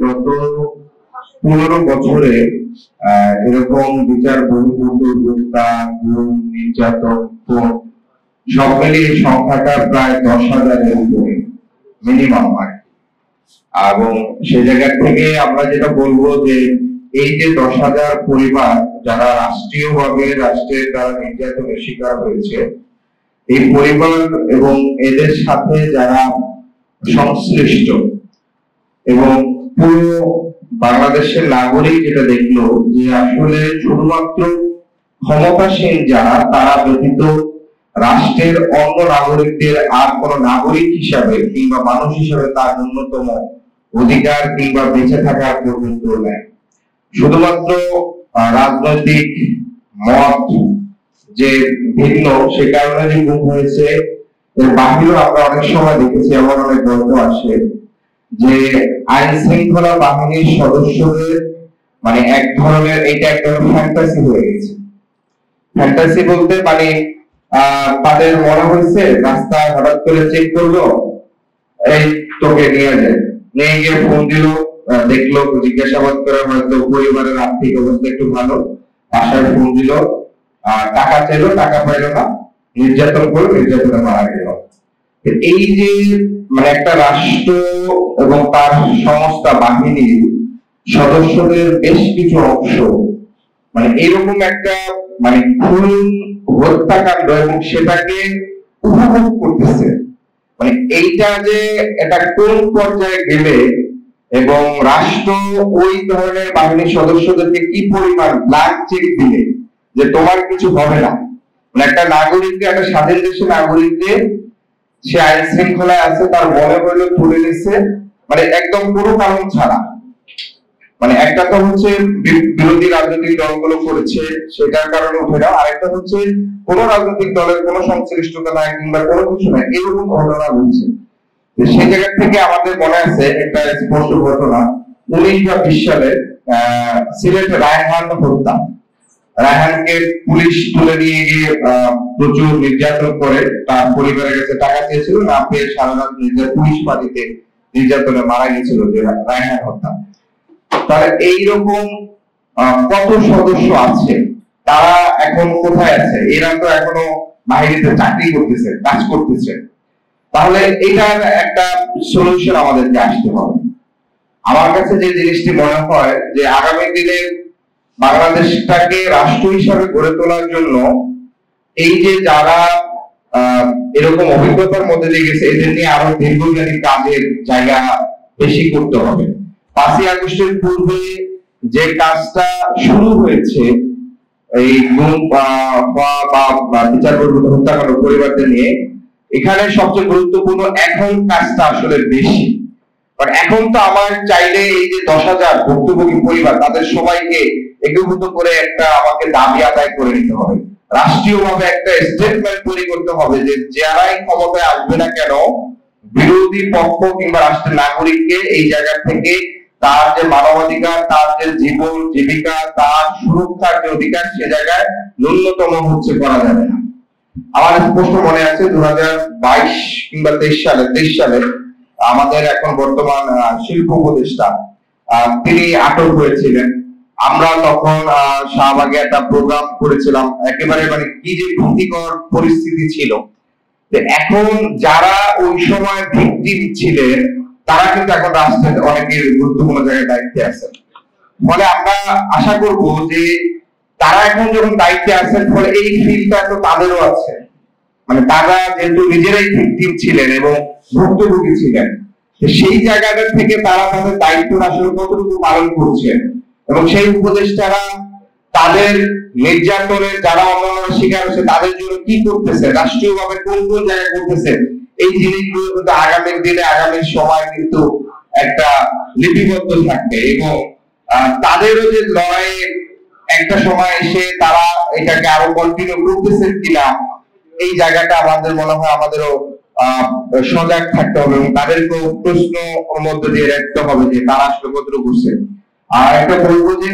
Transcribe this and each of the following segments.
গত 15 বছরে এরকম বিচার বহির্ভূত হত্যা, গুম, নির্যাতন, খুন সব মিলিয়ে সংখ্যাটা প্রায় 10,000-এর উপরে মিনিমাম হয়। এবং সেই জায়গা থেকে আমরা যেটা বলবো যে এই যে 10,000 পরিবার যারা রাষ্ট্রীয়ভাবে রাষ্ট্রের দ্বারা নির্যাতনের শিকার হয়েছে, এই পরিবার এবং এদের সাথে যারা সংশ্লিষ্ট এবং পুরো বাংলাদেশের নাগরিক যেটা দেখলো যে আসলে শুধুমাত্র ক্ষমতাসীন যারা তারা ব্যতীত রাষ্ট্রের অন্য নাগরিকদের আর কোন নাগরিক হিসাবে কিংবা মানুষ হিসাবে তার ন্যূনতম অধিকার কিংবা বেঁচে থাকার পর্যন্ত নেয়। শুধুমাত্র রাজনৈতিক মত যে ভিন্ন সে কারণে যে গুম হয়েছে, এর বাহিরেও আমরা অনেক সময় দেখেছি এমন অনেক গল্প আসে যে আইন শৃঙ্খলা বাহিনীর সদস্যদের মানে এক ধরনের ফ্যান্টাসি হয়ে গেছে। ফ্যান্টাসি বলতে মানে তাদের মনে হয়েছে রাস্তায় হঠাৎ করে চেক করলো, এই তোকে নিয়ে যায়, নিয়ে গিয়ে ফোন দিল, দেখলো, জিজ্ঞাসাবাদ করে হয়তো পরিবারের আর্থিক অবস্থা একটু ভালো, বাসায় ফোন দিল, টাকা চাইলো, টাকা পাইলো না, নির্যাতন করলো, নির্যাতনে মারা গেল। এই যে মানে একটা রাষ্ট্র এবং তার সংস্থা বাহিনীর সদস্যদের বেশ কিছু অংশ মানে এরকম একটা মানে খুন হত্যাকাণ্ড এবং সেটাকে উপভোগ করতেছে, মানে এইটা যে এটা কোন পর্যায়ে গেলে এবং রাষ্ট্র ওই ধরনের বাহিনীর সদস্যদেরকে কি পরিমাণ ব্ল্যাঙ্ক চেক দিলে যে তোমার কিছু হবে না, মানে একটা নাগরিককে, একটা স্বাধীন দেশের নাগরিককে সে আইন শৃঙ্খলায় আছে তার মনে হইলো তুলে নিচ্ছে, মানে একদম কোনো কারণ ছাড়া। মানে একটা তো হচ্ছে বিরোধী রাজনৈতিক দলগুলো করেছে সেটার কারণে উঠে যাও, আরেকটা হচ্ছে কোন রাজনৈতিক দলের কোনো সংশ্লিষ্টতা নাই কিংবা কোনো কিছু নাই, এরকম ঘটনা ঘটছে। সেই জায়গা থেকে আমাদের মনে আছে একটা স্পষ্ট ঘটনা 19 বা 20 সালে সিলেটে রায়হান হত্যা। রায়হানকে পুলিশ তুলে নিয়ে গিয়ে প্রচুর নির্যাতন করে, তার পরিবারের কাছে টাকা চেয়েছিল, না পেয়ে সারা রাত পুলিশ পার্টিতে নির্যাতনে মারা গেছিল যে রায়হান হত্যা। তাহলে এইরকম কত সদস্য আছে, তারা এখন কোথায় আছে? এরা তো এখনো বাহিনীতে চাকরি করতেছে, কাজ করতেছে। তাহলে এটার একটা সলিউশন আমাদেরকে আসতে হবে। আমার কাছে যে জিনিসটি মনে হয় যে আগামী দিনে বাংলাদেশটাকে রাষ্ট্র হিসাবে গড়ে তোলার জন্য এই যে যারা এরকম অভিজ্ঞতার মধ্যে দিয়ে গেছে এদের নিয়ে আরো দীর্ঘমেয়াদী কাজের জায়গা বেশি করতে হবে। 5ই আগস্টের পূর্বে যে কাজটা শুরু হয়েছে এই গুম বা বিচার বহির্ভূত হত্যাকাণ্ড পরিবারদের নিয়ে, এখানে সবচেয়ে গুরুত্বপূর্ণ এখন কাজটা আসলে বেশি। এখন তো আমার চাইলে এই যে 10,000 ভুক্তভোগী পরিবার তাদের সবাইকে একীভূত করে একটা আমাকে দাবি আদায় করে নিতে হবে, রাষ্ট্রীয়ভাবে একটা স্টেটমেন্ট তৈরি করতে হবে যে যারাই ক্ষমতায় আসবে না কেন বিরোধী পক্ষ কিংবা রাষ্ট্রের নাগরিককে এই জায়গা থেকে তার যে মানবাধিকার, তার যে জীবন জীবিকা, তার সুরক্ষার যে অধিকার সে জায়গায় ন্যূনতম হচ্ছে করা যাবে না। আমার স্পষ্ট মনে আছে 2022 কিংবা 23 সালে আমাদের এখন বর্তমান শিল্প উপদেষ্টা তিনি আটক হয়েছিলেন। আমরা তখন শাহবাগে একটা প্রোগ্রাম করেছিলাম, একেবারে মানে কি যে ভীতিকর পরিস্থিতি ছিল। এখন যারা ওই সময় ভিকটিম ছিলেন তারা কিন্তু এখন রাষ্ট্রের অনেকের গুরুত্বপূর্ণ জায়গায় দায়িত্বে আছেন। ফলে আমরা আশা করব যে তারা এখন যখন দায়িত্বে আছেন ফলে এই ফিলটা তো তাদেরও আছে, মানে তারা যেহেতু নিজেরাই ভিকটিম ছিলেন এবং ভুক্তভোগী ছিলেন, সেই জায়গাটা থেকে তারা তাদের দায়িত্ব আসলে কতটুকু পালন করছেন এবং সেই উপদেষ্টারা তাদের নির্যাতনের যারা অন্যান্য শিকার হচ্ছে তাদের জন্য কি করতেছে, রাষ্ট্রীয়ভাবে কোন কোন জায়গায় করতেছে, এই জিনিসগুলো কিন্তু আগামী দিনে আগামী সময় কিন্তু একটা লিপিবদ্ধ থাকবে এবং তাদেরও যে লড়াই একটা সময় এসে তারা এটাকে আরো কন্টিনিউ করতেছে কিনা এই জায়গাটা আমাদের মনে হয় আমাদেরও সজাগ থাকতে হবে এবং তাদেরকেও প্রশ্ন মধ্যে দিয়ে রাখতে হবে যে তারা আসলে কতটুকু করছে। আর একটা বলবো যে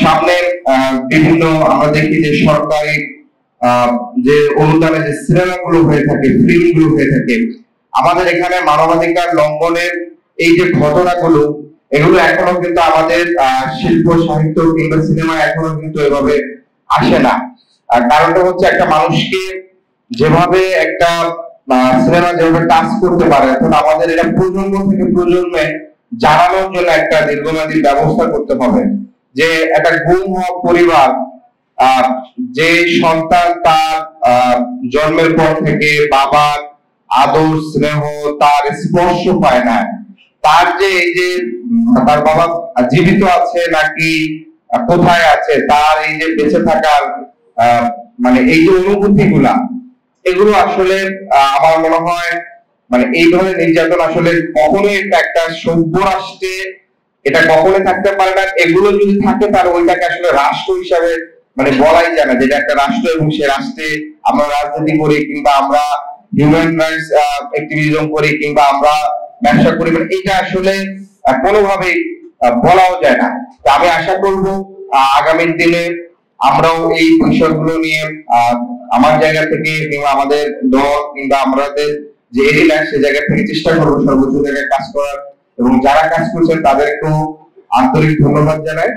সামনে বিভিন্ন আমরা দেখি যে সরকারি যে অনুদানে যে সিনেমাগুলো হয়ে থাকে, ফিল্মগুলো হয়ে থাকে, আমাদের এখানে মানবাধিকার লঙ্ঘনের এই যে ঘটনাগুলো এগুলো এখনো কিন্তু আমাদের শিল্প সাহিত্য কিংবা সিনেমা এখনো কিন্তু এভাবে আসে না। আর কারণটা হচ্ছে একটা মানুষকে যেভাবে একটা সিনেমা যেভাবে টাচ করতে পারে, এখন আমাদের এটা প্রজন্ম থেকে প্রজন্মে জানানোর জন্য একটা দীর্ঘমেয়াদী ব্যবস্থা করতে হবে। যে একটা গুম হওয়া পরিবার, আহ, যে সন্তান তার জন্মের পর থেকে বাবার আদর স্নেহ তার স্পর্শ পায় না, তার যে এই যে তার বাবা জীবিত আছে নাকি কোথায় আছে, তার এই যে বেঁচে থাকার মানে এই যে অনুভূতি গুলা, এগুলো আসলে আমার মনে হয় মানে এই ধরনের নির্যাতন আসলে কখনোই একটা সভ্য রাষ্ট্রে এটা কখনোই থাকতে পারে না। এগুলো যদি থাকে তার ওইটাকে আসলে রাষ্ট্র হিসাবে মানে বলাই যায় না, যেটা একটা রাষ্ট্র এবং সে রাষ্ট্রে আমরা রাজনীতি করি কিংবা আমরা হিউম্যান রাইটস অ্যাক্টিভিজম করি কিংবা আমরা ব্যবসা করি, মানে এটা আসলে কোনোভাবেই বলাও যায় না। তো আমি আশা করব আগামী দিনে আমরাও এই বিষয়গুলো নিয়ে আমার জায়গা থেকে কিংবা আমাদের দল কিংবা আমাদের যে এরিয়া সে জায়গা থেকে চেষ্টা করবো সর্বোচ্চ জায়গায় কাজ করার, এবং যারা কাজ করছেন তাদেরকেও আন্তরিক ধন্যবাদ জানাই।